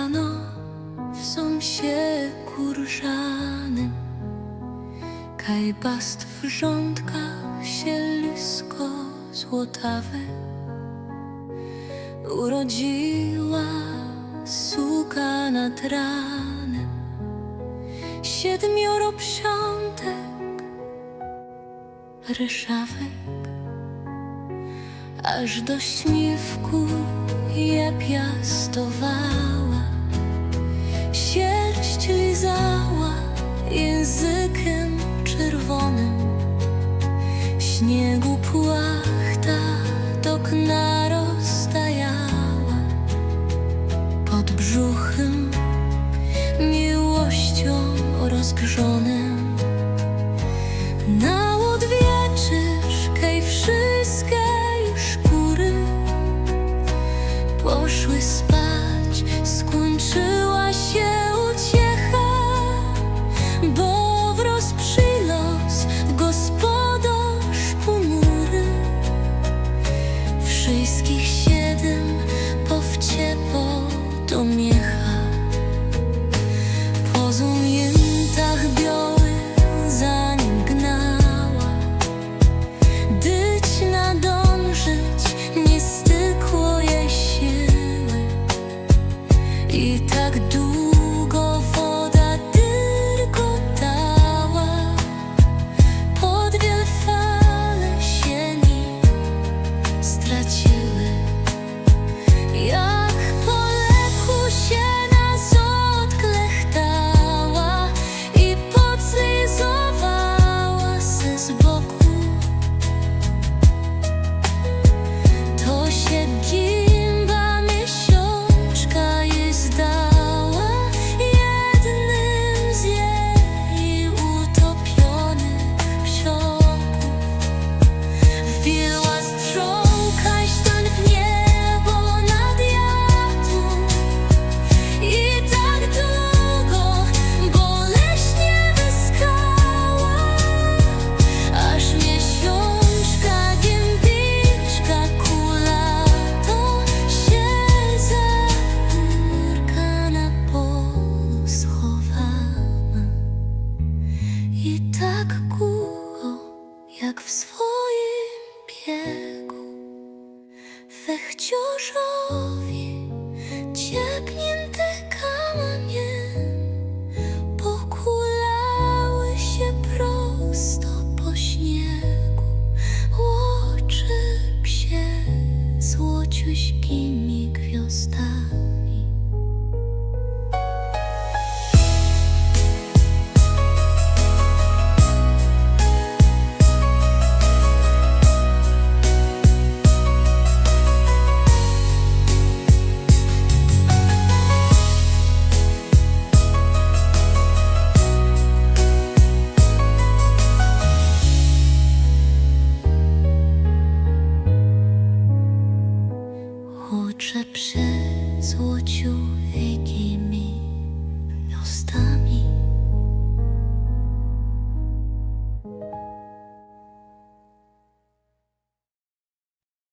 rano w sąsieku różanym kaj pastw rządka sielsko złotawe urodziła suka nad ranem 7 psiątek ryszawek, aż do śmiewku je piastowała, sierść lizała językiem czerwonym, śniegu płachta do okna rozstajała, pod brzuchem miłością rozgrzonym. Na odwieczysz kej wszystkie szkóry poszły spać, skończyła się uciecha, bo wrosł przylos gospodarz ponury. Wszystkich 7 powciepło do miecha, po zumjętach białych za nim gnała, dyć nadążyć nie stykło jej siły i tak długo woda tyrkotała, pod wiel fale się nim straciły. Jak po lechu się nas odklechtała i podslizowała se z boku, to się gimba miesiączka jej zdała jednym z jej utopionych psioków. Wbiła strzałka śtan w niebo nad jatą i tak długo boleśnie wyskała, aż miesiączka gębiczka kulatą się za górka na polu schowała. I tak głucho jak w swoim biegu wechciorzowi ciepnięte kamieniem pokulały się prosto po śniegu, łoczy psie złociuśkimi gwiazdami. Łocze psie złociuśkimi